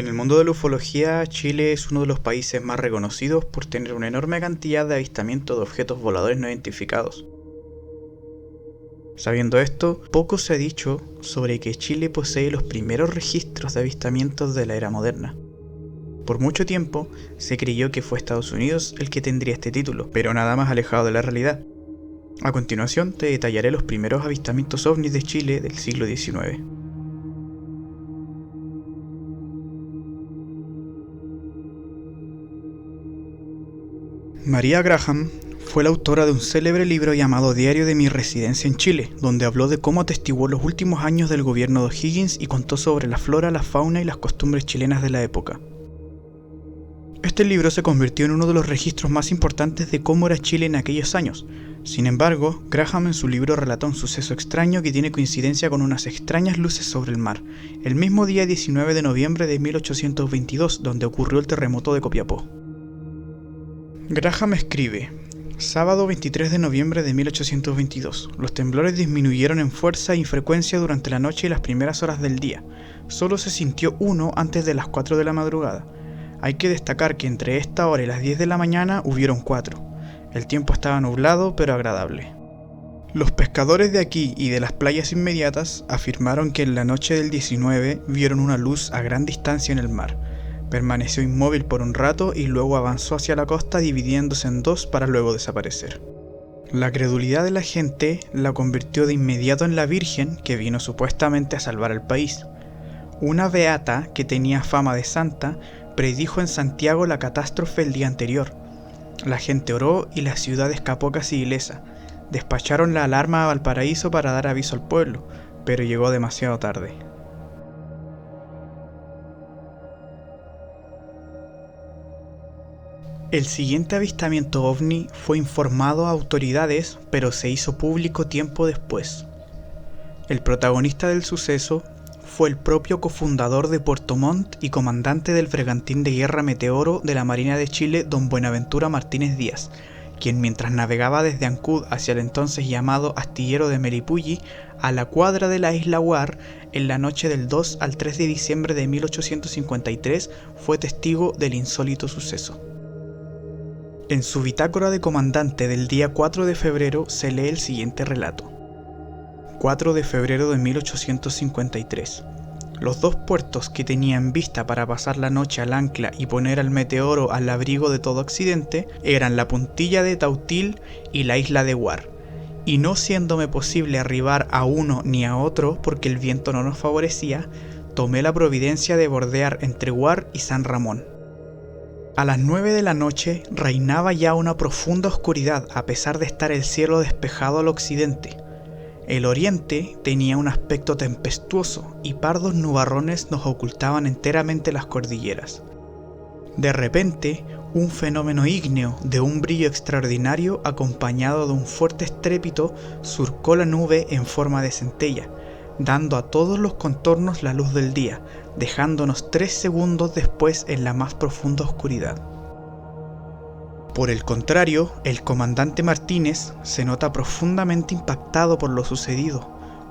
En el mundo de la ufología, Chile es uno de los países más reconocidos por tener una enorme cantidad de avistamientos de objetos voladores no identificados. Sabiendo esto, poco se ha dicho sobre que Chile posee los primeros registros de avistamientos de la era moderna. Por mucho tiempo, se creyó que fue Estados Unidos el que tendría este título, pero nada más alejado de la realidad. A continuación te detallaré los primeros avistamientos ovnis de Chile del siglo XIX. María Graham fue la autora de un célebre libro llamado Diario de mi residencia en Chile, donde habló de cómo atestiguó los últimos años del gobierno de O'Higgins y contó sobre la flora, la fauna y las costumbres chilenas de la época. Este libro se convirtió en uno de los registros más importantes de cómo era Chile en aquellos años. Sin embargo, Graham en su libro relata un suceso extraño que tiene coincidencia con unas extrañas luces sobre el mar, el mismo día 19 de noviembre de 1822, donde ocurrió el terremoto de Copiapó. Graham escribe: sábado 23 de noviembre de 1822. Los temblores disminuyeron en fuerza y frecuencia durante la noche y las primeras horas del día. Solo se sintió uno antes de las 4 de la madrugada. Hay que destacar que entre esta hora y las 10 de la mañana hubieron 4. El tiempo estaba nublado pero agradable. Los pescadores de aquí y de las playas inmediatas afirmaron que en la noche del 19 vieron una luz a gran distancia en el mar. Permaneció inmóvil por un rato y luego avanzó hacia la costa dividiéndose en dos para luego desaparecer. La credulidad de la gente la convirtió de inmediato en la Virgen que vino supuestamente a salvar al país. Una beata que tenía fama de santa predijo en Santiago la catástrofe el día anterior. La gente oró y la ciudad escapó casi ilesa. Despacharon la alarma a Valparaíso para dar aviso al pueblo, pero llegó demasiado tarde. El siguiente avistamiento ovni fue informado a autoridades, pero se hizo público tiempo después. El protagonista del suceso fue el propio cofundador de Puerto Montt y comandante del bergantín de guerra Meteoro de la Marina de Chile, don Buenaventura Martínez Díaz, quien mientras navegaba desde Ancud hacia el entonces llamado astillero de Melipulli, a la cuadra de la isla Guar, en la noche del 2 al 3 de diciembre de 1853, fue testigo del insólito suceso. En su bitácora de comandante del día 4 de febrero se lee el siguiente relato. 4 de febrero de 1853. Los dos puertos que tenía en vista para pasar la noche al ancla y poner al Meteoro al abrigo de todo accidente eran la puntilla de Tautil y la isla de Guar, y no siéndome posible arribar a uno ni a otro porque el viento no nos favorecía, tomé la providencia de bordear entre Guar y San Ramón. A las 9 de la noche reinaba ya una profunda oscuridad a pesar de estar el cielo despejado al occidente. El oriente tenía un aspecto tempestuoso y pardos nubarrones nos ocultaban enteramente las cordilleras. De repente, un fenómeno ígneo de un brillo extraordinario acompañado de un fuerte estrépito surcó la nube en forma de centella, dando a todos los contornos la luz del día, dejándonos 3 segundos después en la más profunda oscuridad. Por el contrario, el comandante Martínez se nota profundamente impactado por lo sucedido.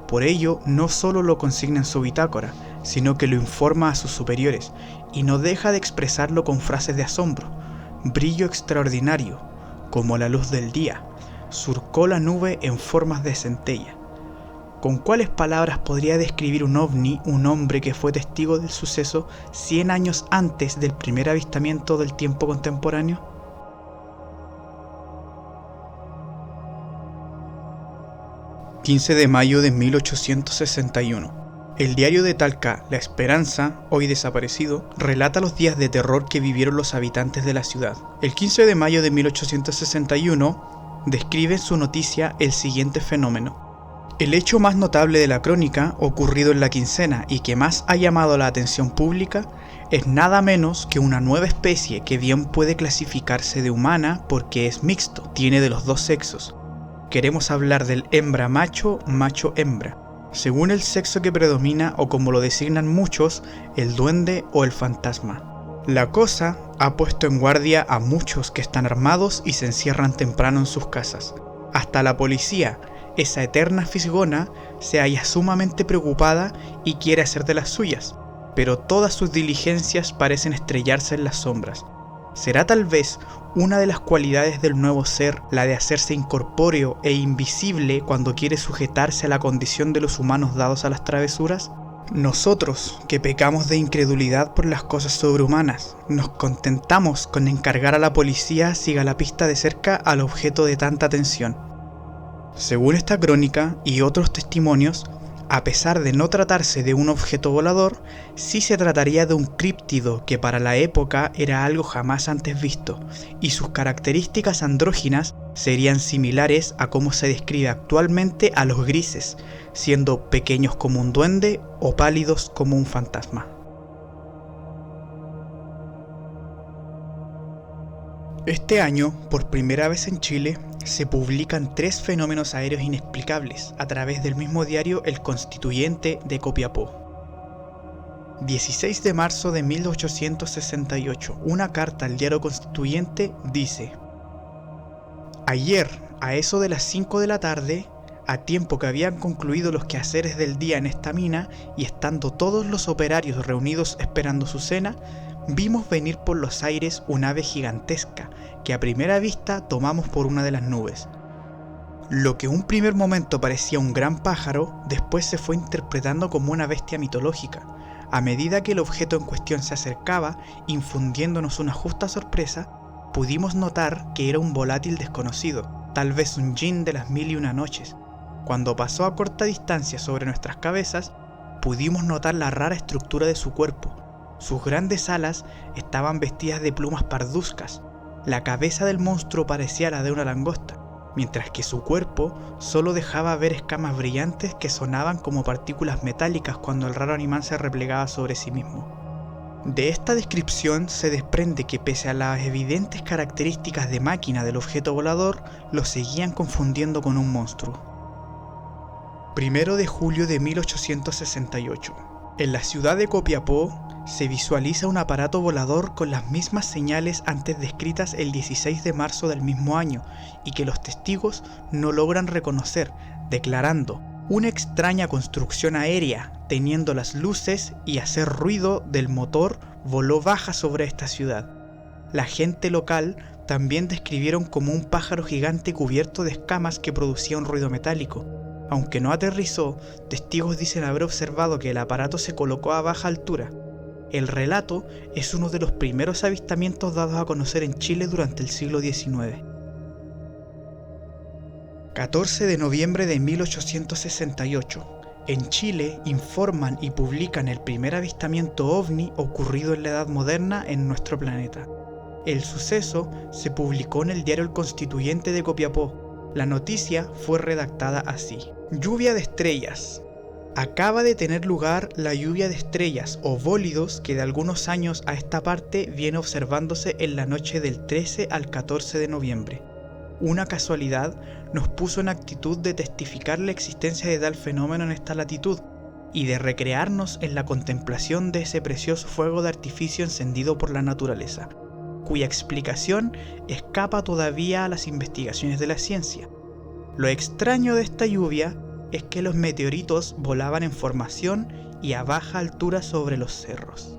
Por ello, no solo lo consigna en su bitácora, sino que lo informa a sus superiores, y no deja de expresarlo con frases de asombro. Brillo extraordinario, como la luz del día, surcó la nube en formas de centella. ¿Con cuáles palabras podría describir un ovni un hombre que fue testigo del suceso 100 años antes del primer avistamiento del tiempo contemporáneo? ...15 de mayo de 1861... El diario de Talca, La Esperanza, hoy desaparecido, relata los días de terror que vivieron los habitantes de la ciudad. El 15 de mayo de 1861 describe en su noticia el siguiente fenómeno. El hecho más notable de la crónica, ocurrido en la quincena y que más ha llamado la atención pública, es nada menos que una nueva especie que bien puede clasificarse de humana porque es mixto, tiene de los dos sexos. Queremos hablar del hembra-macho, macho-hembra, según el sexo que predomina o como lo designan muchos, el duende o el fantasma. La cosa ha puesto en guardia a muchos que están armados y se encierran temprano en sus casas. Hasta la policía, esa eterna fisgona, se halla sumamente preocupada y quiere hacer de las suyas, pero todas sus diligencias parecen estrellarse en las sombras. ¿Será tal vez una de las cualidades del nuevo ser la de hacerse incorpóreo e invisible cuando quiere sujetarse a la condición de los humanos dados a las travesuras? Nosotros, que pecamos de incredulidad por las cosas sobrehumanas, nos contentamos con encargar a la policía siga la pista de cerca al objeto de tanta atención. Según esta crónica y otros testimonios, a pesar de no tratarse de un objeto volador, sí se trataría de un críptido que para la época era algo jamás antes visto, y sus características andróginas serían similares a cómo se describe actualmente a los grises, siendo pequeños como un duende o pálidos como un fantasma. Este año, por primera vez en Chile, se publican 3 fenómenos aéreos inexplicables a través del mismo diario El Constituyente de Copiapó. 16 de marzo de 1868, una carta al diario Constituyente dice: ayer, a eso de las 5 de la tarde, a tiempo que habían concluido los quehaceres del día en esta mina y estando todos los operarios reunidos esperando su cena, vimos venir por los aires un ave gigantesca que a primera vista tomamos por una de las nubes. Lo que un primer momento parecía un gran pájaro, después se fue interpretando como una bestia mitológica. A medida que el objeto en cuestión se acercaba, infundiéndonos una justa sorpresa, pudimos notar que era un volátil desconocido, tal vez un djinn de las 1001 noches. Cuando pasó a corta distancia sobre nuestras cabezas, pudimos notar la rara estructura de su cuerpo. Sus grandes alas estaban vestidas de plumas parduzcas. La cabeza del monstruo parecía la de una langosta, mientras que su cuerpo solo dejaba ver escamas brillantes que sonaban como partículas metálicas cuando el raro animal se replegaba sobre sí mismo. De esta descripción se desprende que pese a las evidentes características de máquina del objeto volador, lo seguían confundiendo con un monstruo. 1 de julio de 1868. En la ciudad de Copiapó se visualiza un aparato volador con las mismas señales antes descritas el 16 de marzo del mismo año y que los testigos no logran reconocer, declarando: una extraña construcción aérea, teniendo las luces y hacer ruido del motor, voló baja sobre esta ciudad. La gente local también describieron como un pájaro gigante cubierto de escamas que producía un ruido metálico. Aunque no aterrizó, testigos dicen haber observado que el aparato se colocó a baja altura. El relato es uno de los primeros avistamientos dados a conocer en Chile durante el siglo XIX. 14 de noviembre de 1868. En Chile informan y publican el primer avistamiento ovni ocurrido en la Edad Moderna en nuestro planeta. El suceso se publicó en el diario El Constituyente de Copiapó. La noticia fue redactada así: lluvia de estrellas. Acaba de tener lugar la lluvia de estrellas o bólidos que de algunos años a esta parte viene observándose en la noche del 13 al 14 de noviembre. Una casualidad nos puso en actitud de testificar la existencia de tal fenómeno en esta latitud y de recrearnos en la contemplación de ese precioso fuego de artificio encendido por la naturaleza, cuya explicación escapa todavía a las investigaciones de la ciencia. Lo extraño de esta lluvia es que los meteoritos volaban en formación y a baja altura sobre los cerros.